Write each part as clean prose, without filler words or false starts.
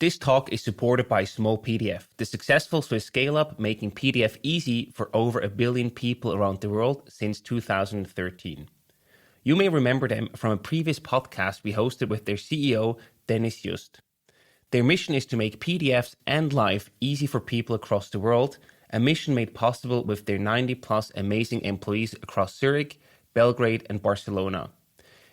This talk is supported by Small PDF, the successful Swiss scale-up making PDF easy for over 1 billion people around the world since 2013. You may remember them from a previous podcast we hosted with their CEO, Dennis Just. Their mission is to make PDFs and life easy for people across the world, a mission made possible with their 90-plus amazing employees across Zurich, Belgrade, and Barcelona.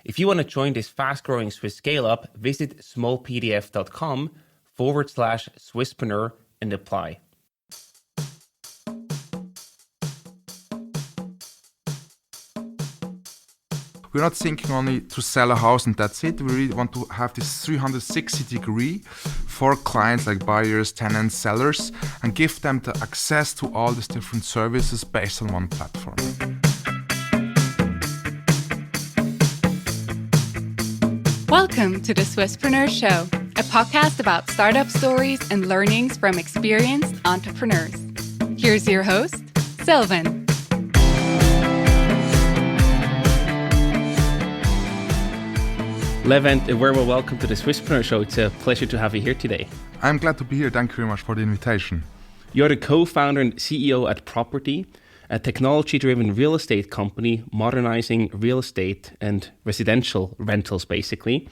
If you want to join this fast-growing Swiss scale-up, visit smallpdf.com/Swisspreneur and apply. We're not thinking only to sell a house and that's it. We really want to have this 360-degree for clients like buyers, tenants, sellers, and give them the access to all these different services based on one platform. Welcome to the Swisspreneur Show, a podcast about startup stories and learnings from experienced entrepreneurs. Here's your host, Sylvan. Levent, a very welcome to the Swisspreneur Show. It's a pleasure to have you here today. I'm glad to be here. Thank you very much for the invitation. You're the co-founder and CEO at Properti, a technology-driven real estate company modernizing real estate and residential rentals, basically.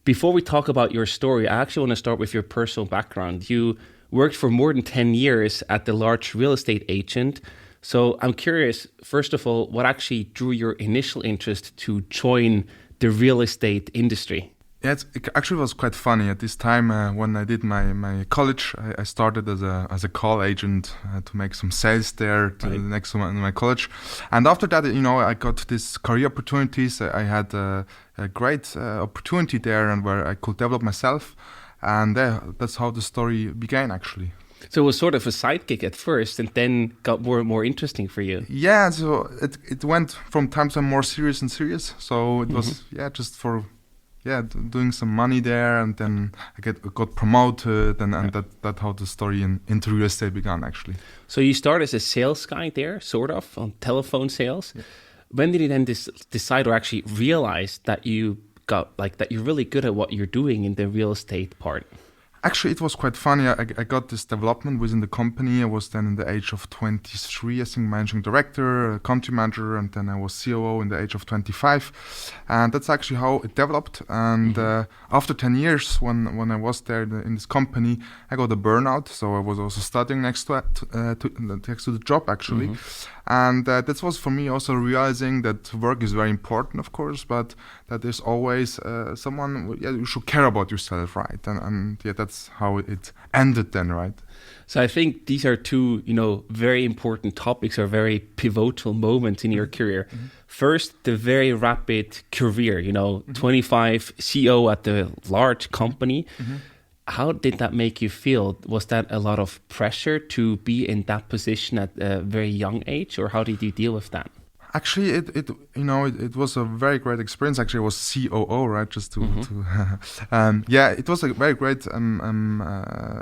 Before we talk about your story, I actually want to start with your personal background. You worked for more than 10 years at the large real estate agent. So I'm curious, first of all, what actually drew your initial interest to join the real estate industry? Yeah, it actually was quite funny. At this time, when I did my college, I started as a call agent to make some sales there next to my college. And after that, I got these career opportunities. I had a great opportunity there and where I could develop myself. And that's how the story began, actually. So it was sort of a sidekick at first and then got more and more interesting for you. Yeah, so it went from time to time more serious and serious. So it was, just for... doing some money there, and then I got promoted, and that's how the story into real estate began, actually. So you start as a sales guy there, sort of, on telephone sales. Yeah. When did you then decide or actually realize that you're really good at what you're doing in the real estate part? Actually, it was quite funny. I got this development within the company. I was then in the age of 23, I think, managing director, country manager, and then I was COO in the age of 25. And that's actually how it developed. And after 10 years, when I was there in this company, I got a burnout. So I was also studying next to the job, actually. And that was for me also realizing that work is very important, of course, but that there's always someone, you should care about yourself, right? And that's how it ended then, right? So I think these are two, very important topics or very pivotal moments in your career. First, the very rapid career, 25 CEO at the large company. How did that make you feel? Was that a lot of pressure to be in that position at a very young age, or how did you deal with that? Actually, it was a very great experience. Actually, I was COO, right? Just to it was a very great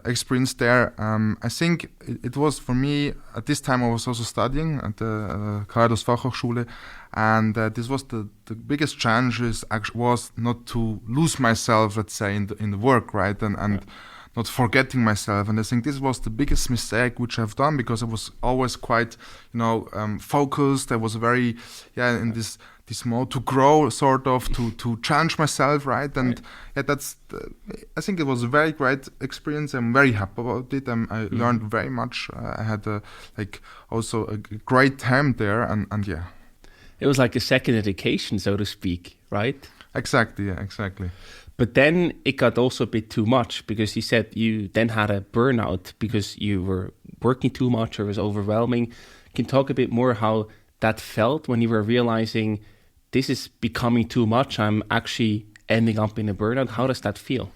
experience there. I think it was for me at this time. I was also studying at the Kalaidos Fachhochschule, and this was the biggest challenge was not to lose myself, let's say, in the work, right? And not forgetting myself. And I think this was the biggest mistake which I've done, because I was always quite, focused. I was very, in this mode to grow, sort of, to challenge myself, right? And I think it was a very great experience. I'm very happy about it. I learned very much. I had also a great time there, and yeah. It was like a second education, so to speak, right? Exactly, yeah, exactly. But then it got also a bit too much, because you said you then had a burnout because you were working too much or it was overwhelming. Can you talk a bit more how that felt when you were realizing this is becoming too much? I'm actually ending up in a burnout. How does that feel?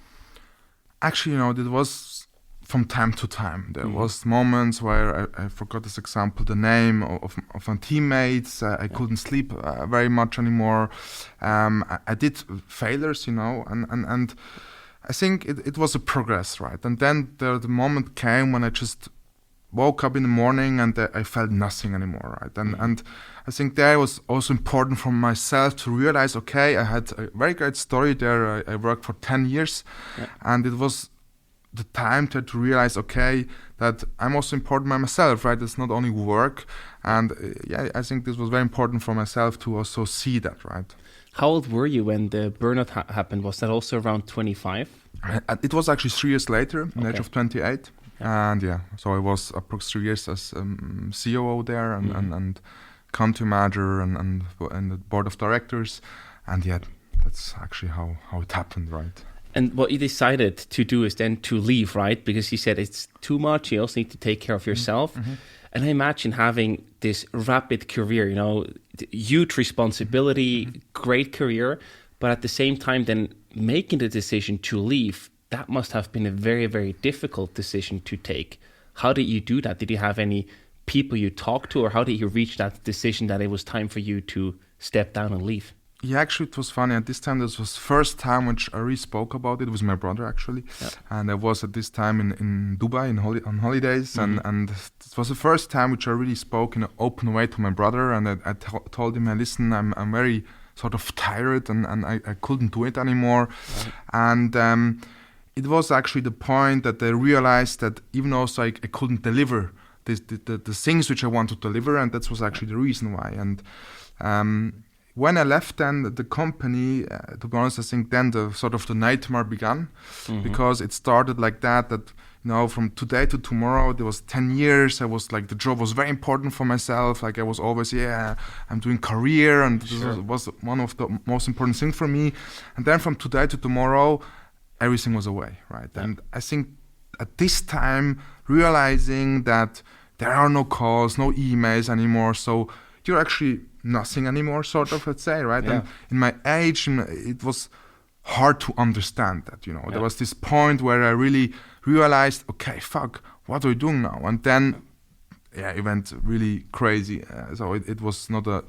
Actually, it was from time to time. There was moments where I forgot this example, the name of my teammates. I couldn't sleep very much anymore. I did failures, and I think it was a progress, right? And then the moment came when I just woke up in the morning and I felt nothing anymore, right? And I think that was also important for myself to realize, okay, I had a very great story there. I worked for 10 years and it was the time to realize, okay, that I'm also important by myself, right? It's not only work. And I think this was very important for myself to also see that, right? How old were you when the burnout happened? Was that also around 25? It was actually 3 years later, at the age of 28. Yeah. And so I was approximately 3 years as COO there and country manager and the board of directors. And that's actually how it happened, right? And what you decided to do is then to leave, right? Because you said it's too much. You also need to take care of yourself. Mm-hmm. And I imagine having this rapid career, huge responsibility, great career, but at the same time then making the decision to leave, that must have been a very, very difficult decision to take. How did you do that? Did you have any people you talked to, or how did you reach that decision that it was time for you to step down and leave? Yeah, actually, it was funny. At this time, this was the first time which I really spoke about it. It was my brother, actually. Yeah. And I was at this time in Dubai on holidays. Mm-hmm. And it was the first time which I really spoke in an open way to my brother. And I told him, listen, I'm very sort of tired and I couldn't do it anymore. Right. And it was actually the point that I realized that even also I couldn't deliver the things which I wanted to deliver. And that was actually the reason why. And when I left then the company, to be honest, I think then the sort of the nightmare began, because it started like that from today to tomorrow, there was 10 years. I was like, the job was very important for myself. Like I was always, I'm doing career, and this was one of the most important things for me. And then from today to tomorrow, everything was away, right? Yeah. And I think at this time, realizing that there are no calls, no emails anymore, so you're actually nothing anymore, sort of, let's say, right? Yeah. And in my age, it was hard to understand that, Yeah. There was this point where I really realized, okay, fuck, what are we doing now? And then, it went really crazy. So it was not a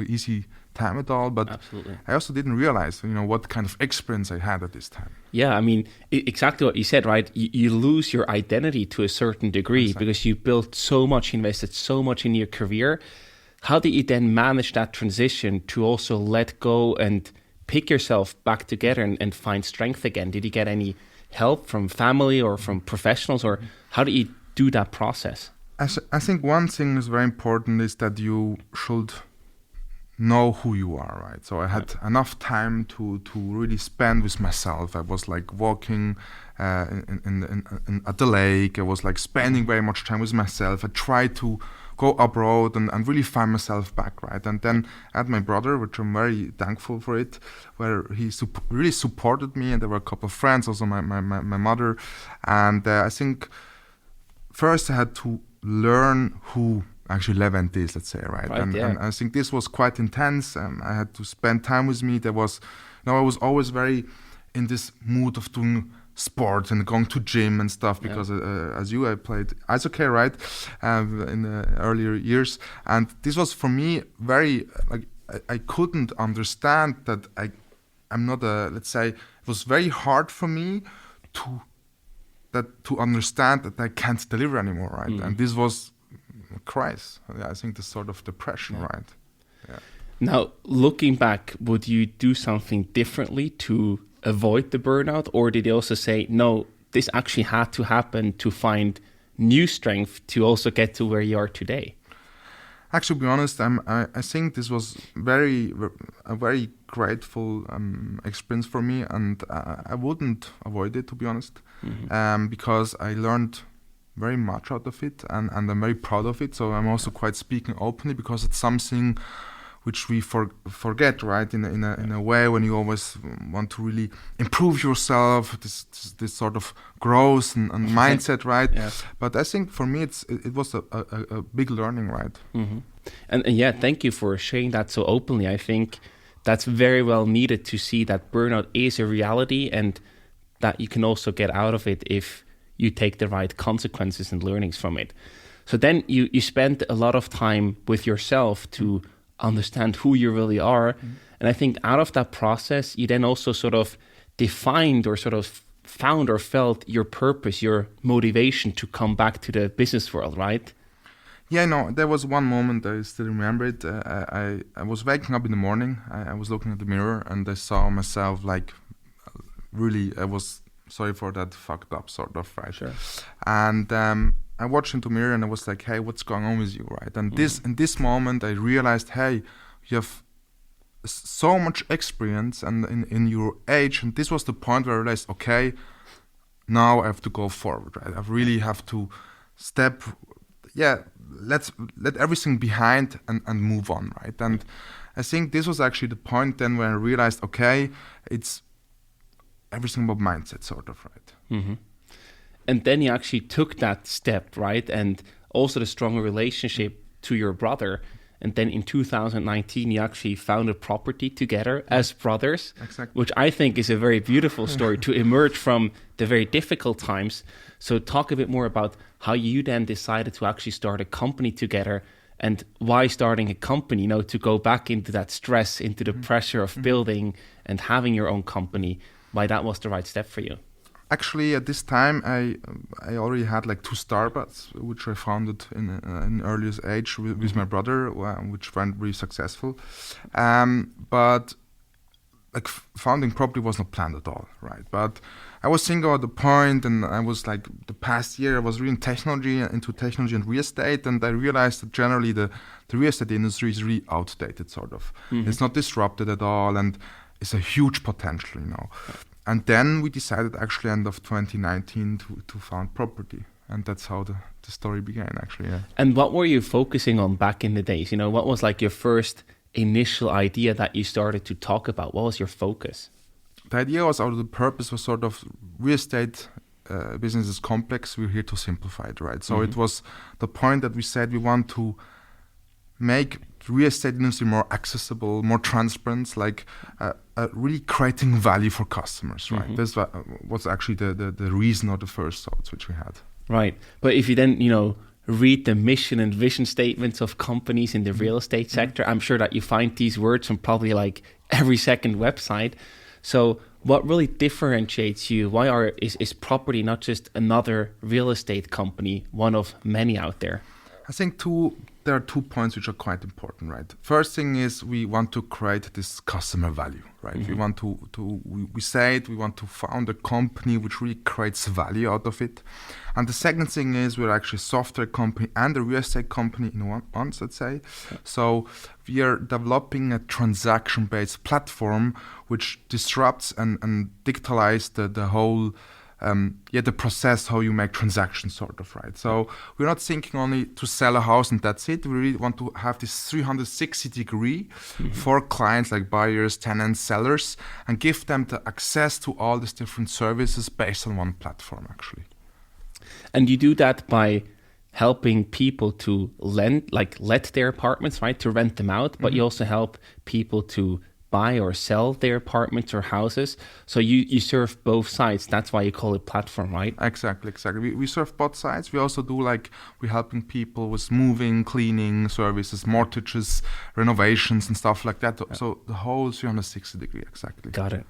easy time at all, but absolutely. I also didn't realize, what kind of experience I had at this time. Yeah, I mean, exactly what you said, right? You lose your identity to a certain degree because you built so much, invested so much in your career. How did you then manage that transition to also let go and pick yourself back together and find strength again? Did you get any help from family or from professionals, or how did you do that process? I think one thing is very important is that you should know who you are, right? So I had enough time to really spend with myself. I was like walking at the lake. I was like spending very much time with myself. I tried to go abroad and really find myself back, right? And then I had my brother, which I'm very thankful for it, where he really supported me, and there were a couple of friends, also my mother. And I think first I had to learn who actually Levent is, let's say, right? And I think this was quite intense. I had to spend time with me. There was, I was always very in this mood of doing sports and going to gym and stuff, because as I played ice hockey, right, in the earlier years, and this was for me very I couldn't understand that I'm not let's say, it was very hard for me to understand that I can't deliver anymore, right? And this was a crisis. I think this sort of depression, right? Yeah. Now, looking back, would you do something differently to avoid the burnout, or did you also say, no, this actually had to happen to find new strength to also get to where you are today? Actually, to be honest, I think this was a very grateful experience for me, and I wouldn't avoid it, to be honest, because I learned very much out of it, and I'm very proud of it. So I'm also quite speaking openly, because it's something which we forget, right? In a way, when you always want to really improve yourself, this sort of growth and mindset, right? Yes. But I think for me, it was a big learning, right? Mm-hmm. And thank you for sharing that so openly. I think that's very well needed to see that burnout is a reality, and that you can also get out of it if you take the right consequences and learnings from it. So then you spend a lot of time with yourself to understand who you really are. And I think out of that process, you then also sort of defined or sort of found or felt your purpose, your motivation to come back to the business world, right? Yeah, no, there was one moment, I still remember it. I was waking up in the morning, I was looking at the mirror, and I saw myself like really, I was sorry for that fucked up sort of, right? Sure. And I watched into the mirror and I was like, hey, what's going on with you, right? And in this moment, I realized, hey, you have so much experience and in your age, and this was the point where I realized, okay, now I have to go forward, right? I really have to let's let everything behind and move on, right? And I think this was actually the point then when I realized, okay, it's everything about mindset, sort of, right? Mm-hmm. And then you actually took that step, right? And also the stronger relationship to your brother. And then in 2019, you actually founded Properti together as brothers, exactly. Which I think is a very beautiful story to emerge from the very difficult times. So talk a bit more about how you then decided to actually start a company together and why starting a company, to go back into that stress, into the pressure of building and having your own company, why that was the right step for you. Actually, at this time, I already had like 2 startups, which I founded in an earliest age with my brother, which weren't really successful. But like founding Properti was not planned at all, right? But I was thinking about the point, and I was like, the past year I was really into technology and real estate, and I realized that generally the real estate industry is really outdated, sort of. Mm-hmm. It's not disrupted at all, and it's a huge potential, And then we decided actually end of 2019 to found Properti. And that's how the story began, actually, yeah. And what were you focusing on back in the days? What was like your first initial idea that you started to talk about? What was your focus? The idea was, the purpose was sort of real estate business is complex. We're here to simplify it, right? So it was the point that we said we want to make real estate industry more accessible, more transparent, like really creating value for customers, right? Mm-hmm. This was actually the reason or the first thoughts which we had. Right. But if you then, read the mission and vision statements of companies in the real estate sector, I'm sure that you find these words on probably like every second website. So what really differentiates you? Why is Properti not just another real estate company, one of many out there? I think there are 2 points which are quite important, right? First thing is we want to create this customer value, right? Mm-hmm. We want we want to found a company which really creates value out of it. And the second thing is we're actually a software company and a real estate company in one, let's say. Okay. So we are developing a transaction-based platform which disrupts and digitalizes the whole the process, how you make transactions, sort of, right? So we're not thinking only to sell a house and that's it. We really want to have this 360-degree for clients like buyers, tenants, sellers, and give them the access to all these different services based on one platform, actually. And you do that by helping people to let their apartments, right, to rent them out, but you also help people to buy or sell their apartments or houses. So you serve both sides. That's why you call it platform, right? Exactly. We serve both sides. We also do we're helping people with moving, cleaning services, mortgages, renovations and stuff like that. Yeah. So the whole 360-degree, exactly. Got it.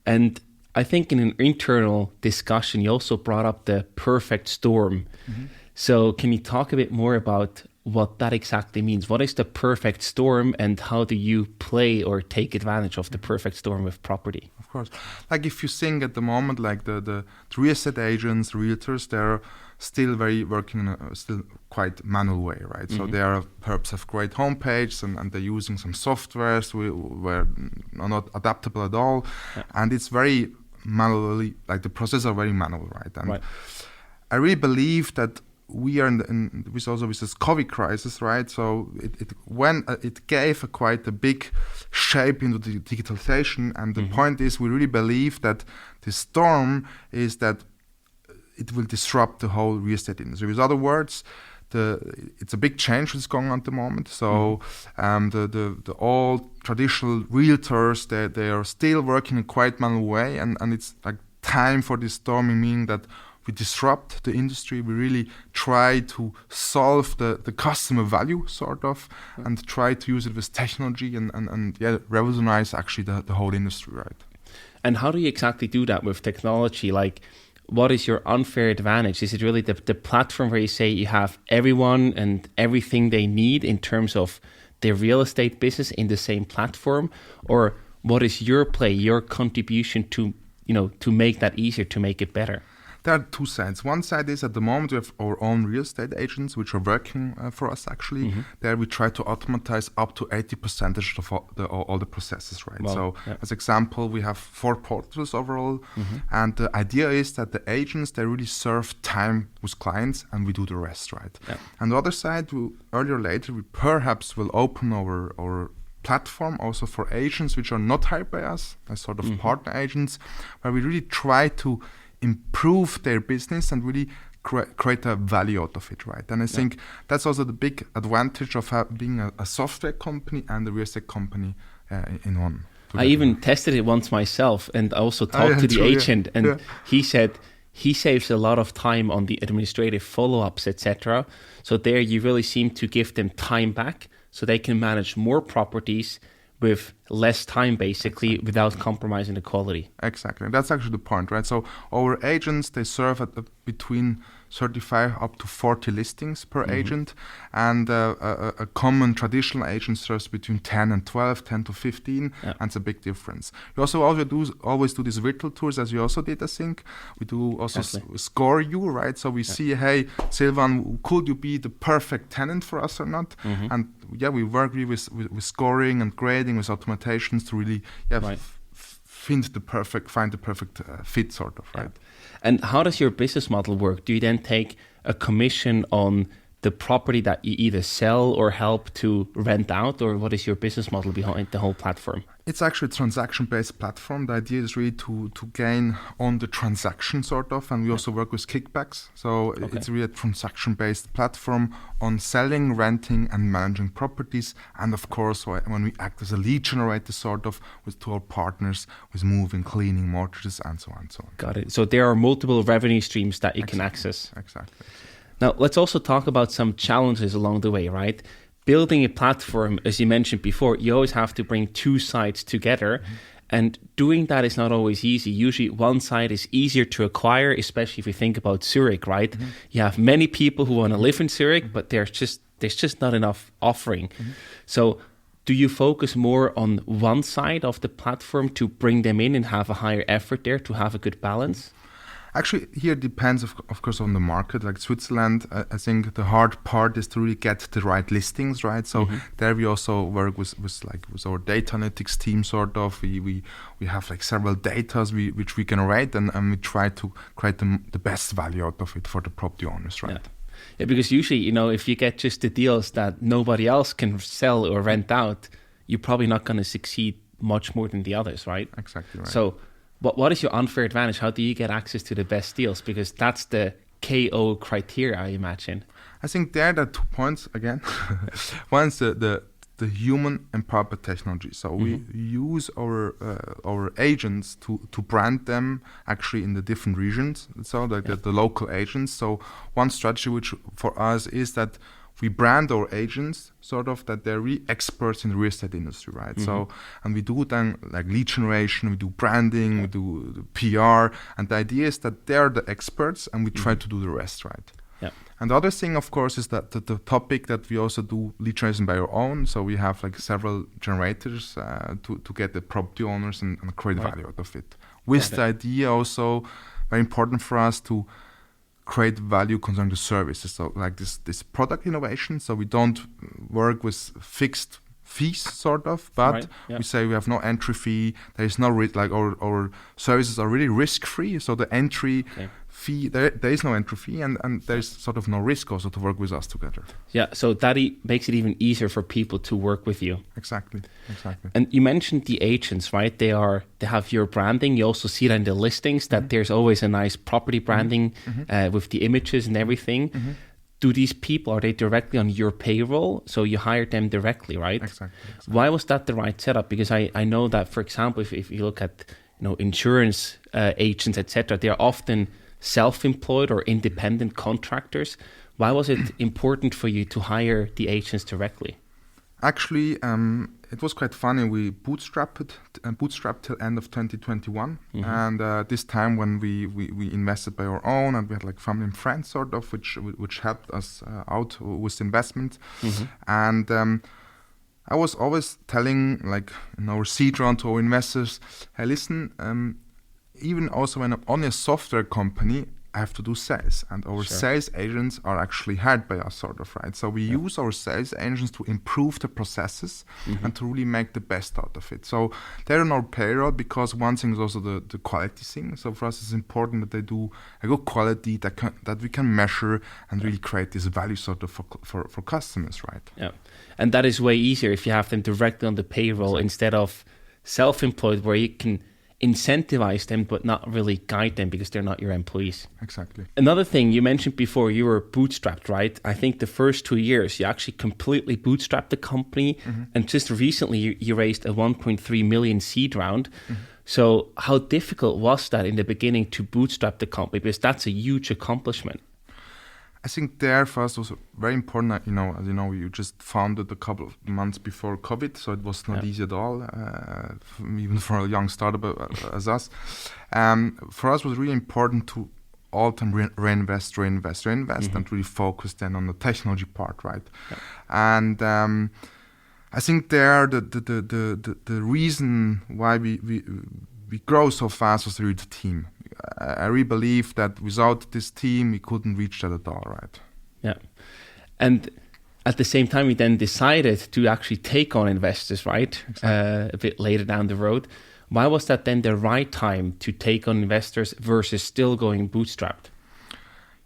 And I think in an internal discussion, you also brought up the perfect storm. Mm-hmm. So can you talk a bit more about what that exactly means? What is the perfect storm and how do you play or take advantage of the perfect storm with Properti? Of course. Like if you think at the moment, like the real estate agents, realtors, they're still working in a still quite manual way, right? So they are perhaps have great homepages and they're using some softwares where are not adaptable at all. Yeah. And it's very manually, like the processes are very manual, right? And I really believe that we are with this COVID crisis, right? So it gave quite a big shape into the digitalization, and the point is we really believe that the storm is that it will disrupt the whole real estate industry. With other words, it's a big change that's going on at the moment. So the old traditional realtors, they are still working in a quite manual way, and it's like time for this storming, meaning that we disrupt the industry. We really try to solve the customer value, sort of, and try to use it with technology and revolutionize actually the whole industry, right? And how do you exactly do that with technology? Like, what is your unfair advantage? Is it really the platform where you say you have everyone and everything they need in terms of their real estate business in the same platform? Or what is your play, your contribution to to make that easier, to make it better? There are two sides. One side is at the moment we have our own real estate agents which are working for us actually. There we try to automatize up to 80% of all the processes, right? Wow. So Yeah. as example, we have 4 portals overall, and the idea is that the agents, they really serve time with clients and we do the rest, right? Yeah. And the other side, earlier or later, we perhaps will open our platform also for agents which are not hired by us, as sort of partner agents, where we really try to improve their business and really create a value out of it, right? And I think that's also the big advantage of being a software company and a real estate company in one. I even tested it once myself, and I also talked to the agent, and he said he saves a lot of time on the administrative follow-ups, etc. So there you really seem to give them time back so they can manage more properties with less time, basically, without compromising the quality. Exactly. That's actually the point, right? So our agents, they serve at between 35 up to 40 listings per agent, and a common traditional agent serves between 10 and 12, 10 to 15, and it's a big difference. We also always do these virtual tours, as you also did, I think. We do also score you, right? So we see, hey, Silvan, could you be the perfect tenant for us or not? And we work really with scoring and grading, with automatations to really find the perfect fit, sort of, right? And how does your business model work? Do you then take a commission on the property that you either sell or help to rent out, or what is your business model behind the whole platform? It's actually a transaction-based platform. The idea is really to gain on the transaction, sort of, and we also work with kickbacks. So it's really a transaction-based platform on selling, renting, and managing properties. And of course, when we act as a lead generator, sort of, to our partners, with moving, cleaning, mortgages, and so on and so on. Got it. So there are multiple revenue streams that you can access. Exactly. Now, let's also talk about some challenges along the way, right? Building a platform, as you mentioned before, you always have to bring two sides together. And doing that is not always easy. Usually one side is easier to acquire, especially if you think about Zurich, right? You have many people who want to live in Zurich, but there's just not enough offering. So do you focus more on one side of the platform to bring them in and have a higher effort there to have a good balance? Actually, here it depends, of course, on the market. Like Switzerland, I think the hard part is to really get the right listings, right? So there we also work with our data analytics team, sort of. We have like several datas which we generate, and we try to create the best value out of it for the property owners, right? Yeah, because usually, if you get just the deals that nobody else can sell or rent out, you're probably not going to succeed much more than the others, right? Exactly right. So what is your unfair advantage? How do you get access to the best deals? Because that's the KO criteria, I imagine. I think there are 2 points again. One is the human empowered technology. So we use our agents to brand them actually in the different regions. So like the local agents. So one strategy which for us is that we brand our agents sort of that they're really experts in the real estate industry, right? So, and we do then like lead generation, we do branding, we do the PR, and the idea is that they're the experts and we try to do the rest, right? Yeah. And the other thing, of course, is that the topic that we also do lead generation by our own. So we have like several generators to get the property owners and create value out of it. With the idea also, very important for us to create value concerning the services. So like this product innovation. So we don't work with fixed fees, sort of, but we say we have no entry fee. There is no risk. Like our services are really risk free. So the entry fee, there is no entry fee, and there is sort of no risk also to work with us together. Yeah, so that makes it even easier for people to work with you. Exactly. And you mentioned the agents, right? They have your branding. You also see that in the listings that there's always a nice property branding with the images and everything. Do these people, are they directly on your payroll? So you hired them directly, right? Exactly. Why was that the right setup? Because I know that, for example, if you look at insurance agents, etc., they are often self-employed or independent contractors. Why was it important for you to hire the agents directly? Actually, it was quite funny. We bootstrapped till end of 2021, and this time when we invested by our own, and we had like family and friends sort of, which helped us out with investment, and I was always telling like in our seed round to our investors, hey, listen. even also when I'm only a software company, I have to do sales, and our sales agents are actually hired by us, sort of, right? So we use our sales agents to improve the processes and to really make the best out of it. So they're on our payroll because one thing is also the quality thing. So for us, it's important that they do a good quality that we can measure and really create this value sort of for customers, right? Yeah, and that is way easier if you have them directly on the payroll instead of self-employed, where you can incentivize them but not really guide them because they're not your employees. Exactly. Another thing you mentioned before, you were bootstrapped, right? I think the first 2 years you actually completely bootstrapped the company, and just recently you raised a 1.3 million seed round. So how difficult was that in the beginning to bootstrap the company? Because that's a huge accomplishment. I think there first was very important that, as you know, you just founded a couple of months before COVID, so it was not easy at all, even for a young startup as us. For us, it was really important to all time reinvest, and really focus then on the technology part, right? Yeah. And I think there the reason why we grow so fast was really the team. I really believe that without this team, we couldn't reach that at all, right? Yeah. And at the same time, we then decided to actually take on investors, right? Exactly. A bit later down the road. Why was that then the right time to take on investors versus still going bootstrapped?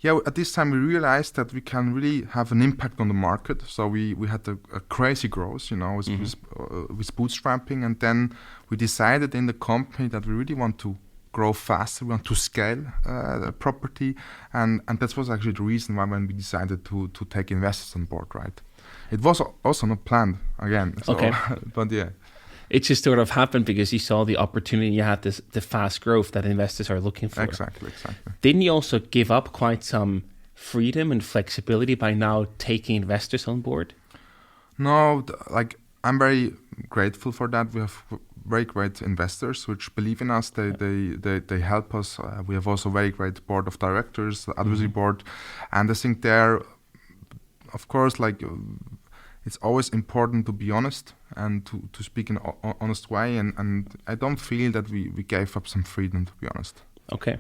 Yeah, at this time we realized that we can really have an impact on the market. So we had a crazy growth, with bootstrapping, and then we decided in the company that we really want to grow faster, we want to scale the property, and that was actually the reason why when we decided to take investors on board, right? It was also not planned, again. So, okay. But yeah. It just sort of happened because you saw the opportunity, you had the fast growth that investors are looking for. Exactly. Didn't you also give up quite some freedom and flexibility by now taking investors on board? No, I'm very grateful for that. We have very great investors which believe in us. They help us. We have also very great board of directors, advisory board, and I think there, of course, it's always important to be honest and to speak in an honest way, and I don't feel that we gave up some freedom, to be honest. Okay.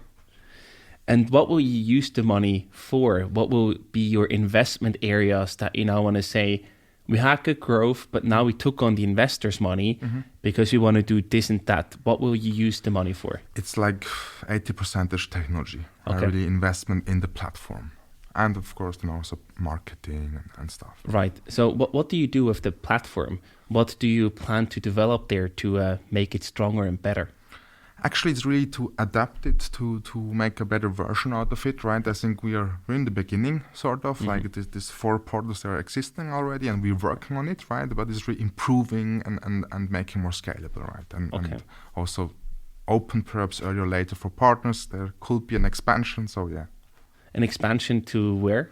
And what will you use the money for? What will be your investment areas that you now want to say, we had good growth, but now we took on the investors' money because we want to do this and that. What will you use the money for? It's like 80% technology, okay. Really investment in the platform. And of course, also marketing and stuff. Right. So what do you do with the platform? What do you plan to develop there to make it stronger and better? Actually, it's really to adapt it to make a better version out of it, right? I think we're in the beginning, sort of, like this 4 portals that are existing already, and we're working on it, right? But it's really improving and making more scalable, right? And also open perhaps earlier or later for partners. There could be an expansion, so yeah. An expansion to where?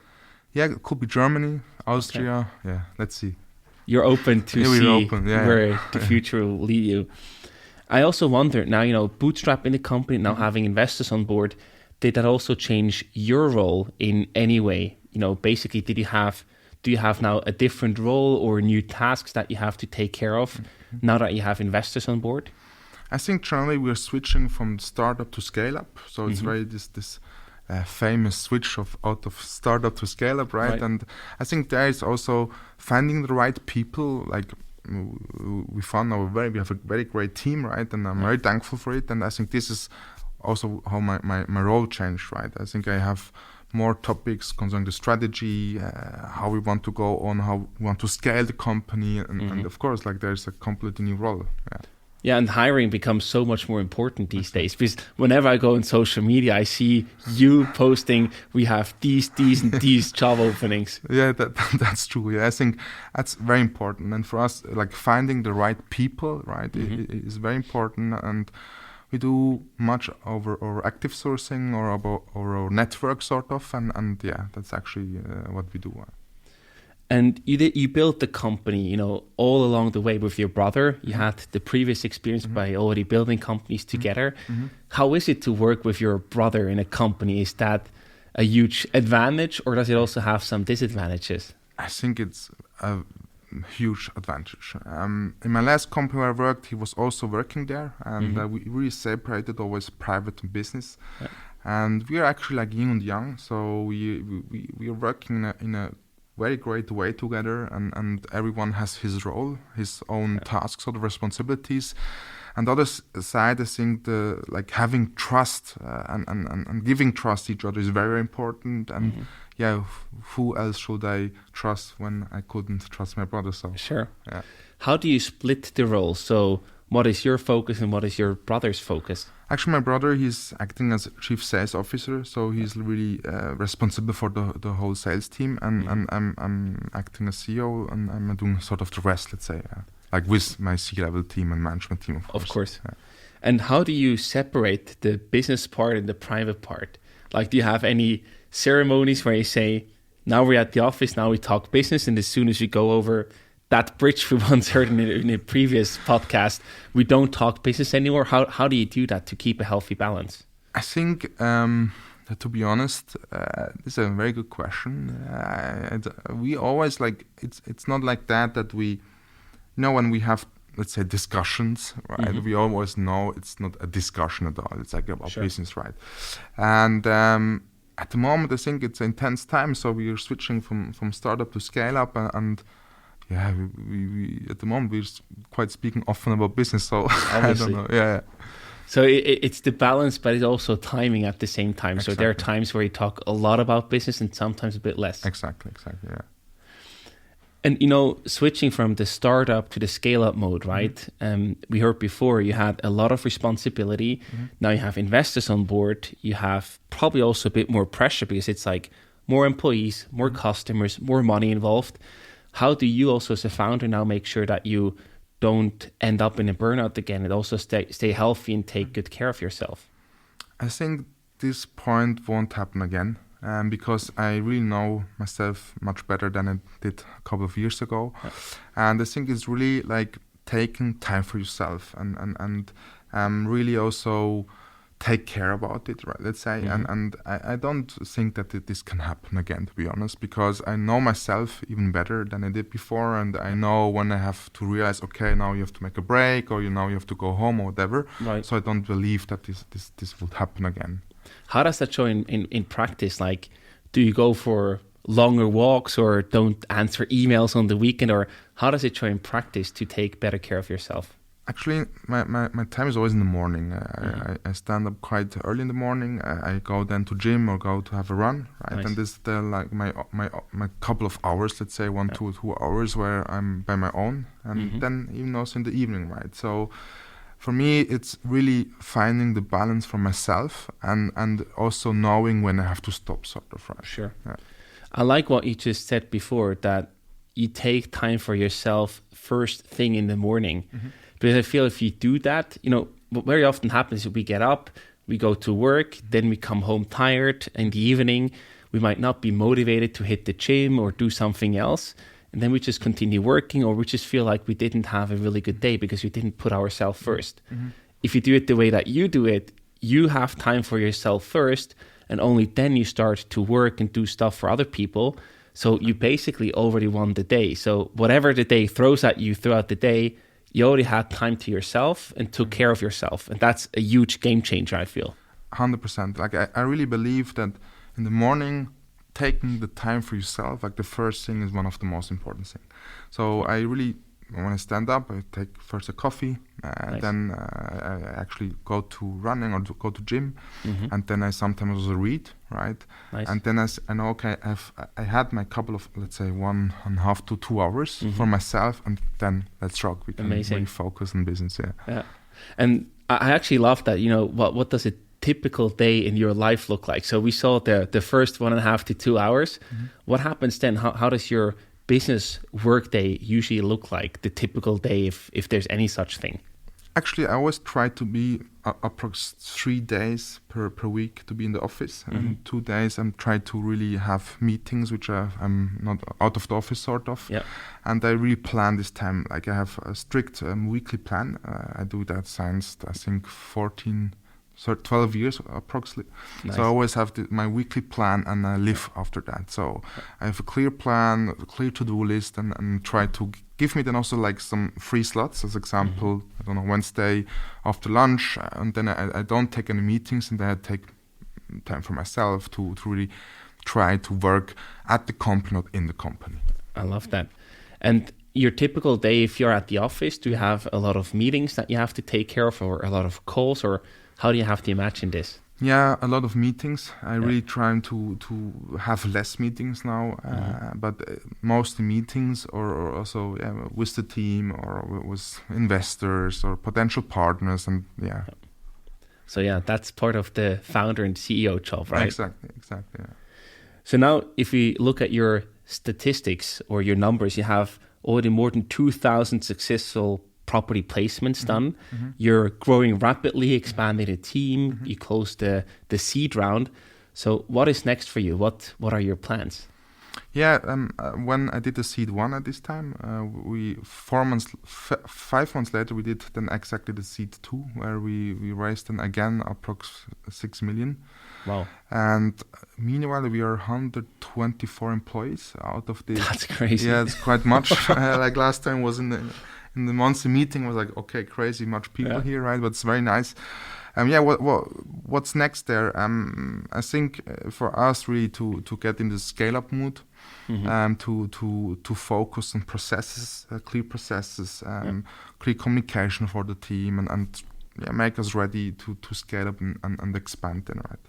Yeah, it could be Germany, Austria, yeah, let's see. You're open to see where the future will lead you. I also wonder now, bootstrapping the company, now having investors on board, did that also change your role in any way? Basically, do you have now a different role or new tasks that you have to take care of now that you have investors on board? I think generally we're switching from startup to scale up. So it's very this famous switch out of startup to scale up, right? And I think there is also finding the right people, we have a very great team, right? And I'm very thankful for it. And I think this is also how my role changed, right? I think I have more topics concerning the strategy, how we want to go on, how we want to scale the company. And of course, there's a completely new role. Yeah, and hiring becomes so much more important these days, because whenever I go on social media, I see you posting, we have these and these job openings. Yeah, that's true. Yeah, I think that's very important. And for us, finding the right people, right, is very important. And we do much over our active sourcing or about our network, sort of. And yeah, that's actually what we do. And you built the company, all along the way with your brother. You had the previous experience by already building companies together. How is it to work with your brother in a company? Is that a huge advantage, or does it also have some disadvantages? I think it's huge advantage. In my last company where I worked, he was also working there, and we really separated always private and business. Yeah. And we are actually like yin and yang, so we are working in a very great way together, and everyone has his role, his own tasks or the responsibilities. And the other side, I think the like having trust and giving trust each other is very important. And who else should I trust when I couldn't trust my brother? So sure. Yeah. How do you split the roles? So what is your focus and what is your brother's focus? Actually, my brother, he's acting as chief sales officer, so he's really responsible for the whole sales team, and I'm acting as CEO, and I'm doing sort of the rest, let's say. Like with my C-level team and management team, of course. Of course. Yeah. And how do you separate the business part and the private part? Like, do you have any ceremonies where you say, now we're at the office, now we talk business, and as soon as you go over that bridge we once heard in a previous podcast, we don't talk business anymore? How do you do that to keep a healthy balance? I think, to be honest, this is a very good question. We always like, it's not like that we, when we have, let's say, discussions, right? We always know it's not a discussion at all. It's like about business, right? And at the moment, I think it's an intense time. So we are switching from startup to scale up, and we at the moment we're quite speaking often about business. So I don't know. Yeah. So it's the balance, but it's also timing at the same time. Exactly. So there are times where you talk a lot about business and sometimes a bit less. Exactly. Yeah. And, switching from the startup to the scale-up mode, right? We heard before you had a lot of responsibility. Now you have investors on board. You have probably also a bit more pressure because it's like more employees, more customers, more money involved. How do you also as a founder now make sure that you don't end up in a burnout again and also stay healthy and take good care of yourself? I think this point won't happen again. Because I really know myself much better than I did a couple of years ago. Yeah. And I think it's really like taking time for yourself and really also take care about it, right? Let's say. And I don't think that this can happen again, to be honest, because I know myself even better than I did before. And I know when I have to realize, okay, now you have to make a break, or you have to go home or whatever. Right. So I don't believe that this would happen again. How does that show in practice? Like, do you go for longer walks or don't answer emails on the weekend? Or how does it show in practice to take better care of yourself? Actually, my time is always in the morning. I stand up quite early in the morning. I go then to gym or go to have a run, right? Nice. And this is like my couple of hours, let's say 2 hours where I'm by my own. And then even also in the evening, right? So for me, it's really finding the balance for myself and also knowing when I have to stop, sort of, right? Sure. Yeah. I like what you just said before, that you take time for yourself first thing in the morning. Because I feel if you do that, what very often happens is we get up, we go to work, then we come home tired. In the evening, we might not be motivated to hit the gym or do something else. And then we just continue working, or we just feel like we didn't have a really good day because we didn't put ourselves first. If you do it the way that you do it, you have time for yourself first, and only then you start to work and do stuff for other people. So you basically already won the day. So whatever the day throws at you throughout the day, you already had time to yourself and took care of yourself. And that's a huge game changer, I feel. 100%. Like I really believe that in the morning, taking the time for yourself, like the first thing is one of the most important things. So I really, when I stand up, I take first a coffee, nice. Then I actually go to running or go to gym, and then I sometimes also read, right? Nice. And then I know, okay, I had my couple of, let's say, 1.5 to 2 hours for myself, and then let's rock. We can really focus on business, yeah. And I actually love that. What does it typical day in your life look like? So we saw the first 1.5 to 2 hours. What happens then? How does your business work day usually look like, the typical day, if there's any such thing? Actually, I always try to be approx 3 days per week to be in the office, and 2 days I'm trying to really have meetings which I'm not out of the office, sort of. Yeah. And I really plan this time. Like I have a strict weekly plan. I do that since I think 12 years approximately. Nice. So I always have my weekly plan and I live after that. So I have a clear plan, a clear to-do list, and try to give me then also like some free slots. As example, I don't know, Wednesday after lunch, and then I don't take any meetings, and then I take time for myself to really try to work at the company, not in the company. I love that. And your typical day, if you're at the office, do you have a lot of meetings that you have to take care of, or a lot of calls, or how do you have to imagine this? Yeah, a lot of meetings. I really try to have less meetings now, but mostly meetings or also with the team or with investors or potential partners, and So that's part of the founder and CEO job, right? Exactly. Yeah. So now, if we look at your statistics or your numbers, you have already more than 2,000 successful property placements done. You're growing rapidly, expanding the team. You closed the seed round. So what is next for you? What are your plans? Yeah, when I did the seed one at this time, 5 months later, we did then exactly the seed two, where we raised then again approx 6 million. Wow. And meanwhile, we are 124 employees out of the... That's crazy. Yeah, it's quite much. Like last time was in the monthly meeting, was like, okay, crazy much people here, right? But it's very nice. What's next there? I think for us really to get in the scale-up mood, to focus on processes, clear processes, clear communication for the team, and make us ready to scale up and expand then, right?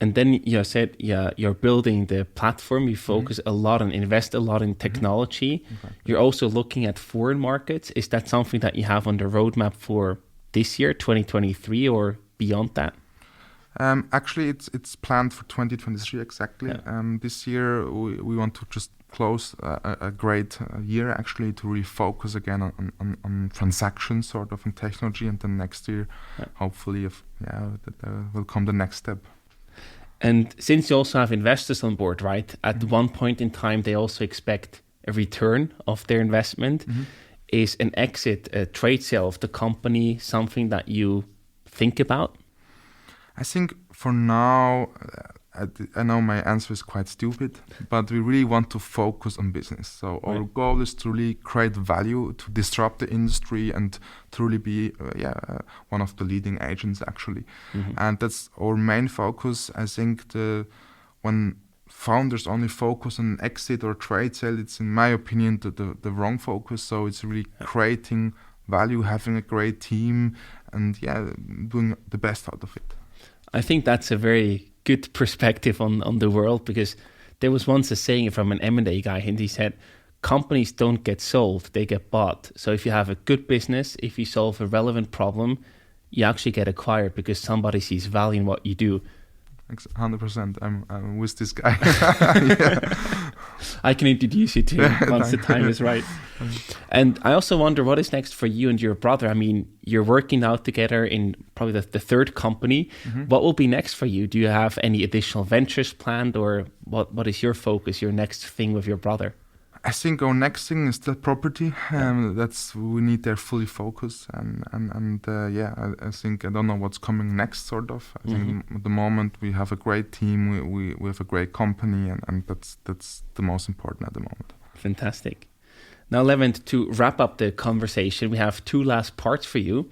And then you said, you're building the platform. You focus a lot and invest a lot in technology. Exactly. You're also looking at foreign markets. Is that something that you have on the roadmap for this year, 2023, or beyond that? Actually, it's planned for 2023 exactly. This year, we want to just close a great year actually to really focus again on transactions sort of and technology, and then next year, hopefully, that will come the next step. And since you also have investors on board, right? At one point in time, they also expect a return of their investment. Is an exit, a trade sale of the company, something that you think about? I think for now, I know my answer is quite stupid, but we really want to focus on business. So our goal is to really create value, to disrupt the industry, and to really be one of the leading agents actually. And that's our main focus. I think when founders only focus on exit or trade sale, it's in my opinion the wrong focus. So it's really creating value, having a great team, and doing the best out of it. I think that's a very good perspective on the world, because there was once a saying from an M&A guy, and he said, companies don't get sold, they get bought. So if you have a good business, if you solve a relevant problem, you actually get acquired because somebody sees value in what you do. 100%. I'm with this guy. I can introduce you to him once the time is right. And I also wonder, what is next for you and your brother? I mean, you're working now together in probably the third company. What will be next for you? Do you have any additional ventures planned, or what is your focus, your next thing with your brother? I think our next thing is the property. We need their fully focus, and I think I don't know what's coming next. Sort of. I think at the moment we have a great team, we have a great company, and that's the most important at the moment. Fantastic. Now, Levent, to wrap up the conversation, we have two last parts for you.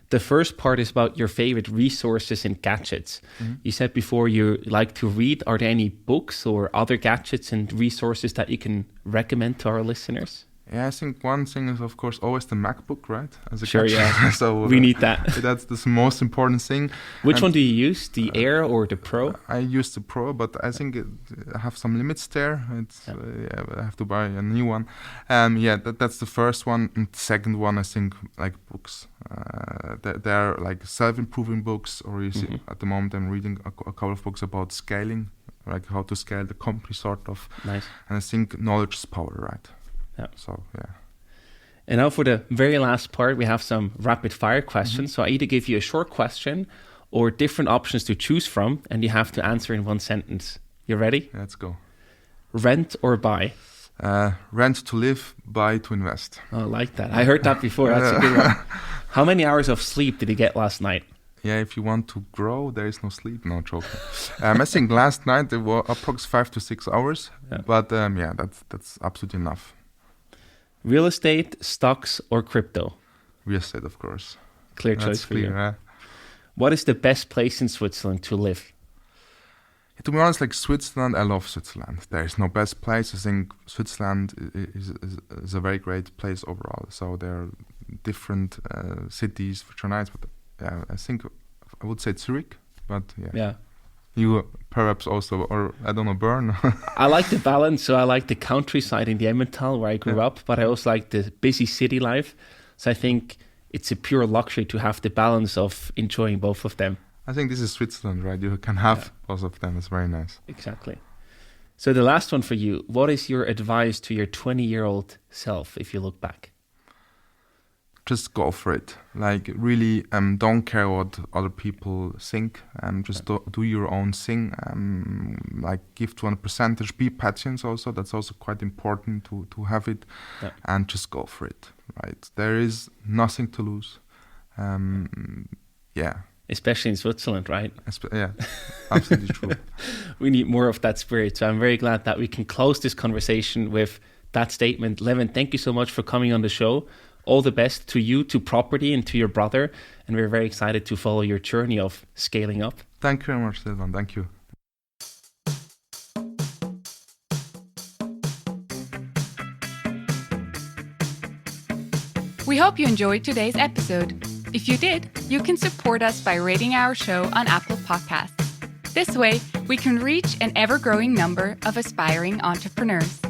The first part is about your favorite resources and gadgets. You said before you like to read. Are there any books or other gadgets and resources that you can recommend to our listeners? Yeah, I think one thing is, of course, always the MacBook, right? As a sure, gadget. yeah. So we need that. That's the most important thing. Which one do you use? The Air or the Pro? I use the Pro, but I think I have some limits there. I have to buy a new one. That's the first one. And the second one, I think, like books. They're like self-improving books, or you see, at the moment I'm reading a couple of books about scaling, like how to scale the company, sort of. Nice. And I think knowledge is power, right? Yeah. So, yeah. And now for the very last part, we have some rapid fire questions. So I either give you a short question or different options to choose from, and you have to answer in one sentence. You ready? Let's go. Rent or buy? Rent to live, buy to invest. Oh, I like that. I heard that before. That's a good one. How many hours of sleep did you get last night? Yeah, if you want to grow, there is no sleep. No joking. I think last night it was approx 5 to 6 hours, but yeah, that's absolutely enough. Real estate, stocks, or crypto? Real estate, of course. Clear choice for you. What is the best place in Switzerland to live? To be honest, like Switzerland, I love Switzerland. There is no best place. I think Switzerland is a very great place overall. So there are different cities which are nice, but yeah, I think I would say Zurich. But yeah. You perhaps also, or I don't know, Bern. I like the balance. So I like the countryside in the Emmental where I grew up, but I also like the busy city life. So I think it's a pure luxury to have the balance of enjoying both of them. I think this is Switzerland, right? You can have both of them. It's very nice. Exactly. So the last one for you. What is your advice to your 20-year-old self if you look back? Just go for it. Like really don't care what other people think. Just do your own thing. Like give to a percentage. Be patient also. That's also quite important to have it. Yeah. And just go for it, right? There is nothing to lose. Yeah. Especially in Switzerland, right? Yeah, absolutely true. We need more of that spirit. So I'm very glad that we can close this conversation with that statement. Levent, thank you so much for coming on the show. All the best to you, to Properti, and to your brother. And we're very excited to follow your journey of scaling up. Thank you very much, Silvan. Thank you. We hope you enjoyed today's episode. If you did, you can support us by rating our show on Apple Podcasts. This way, we can reach an ever-growing number of aspiring entrepreneurs.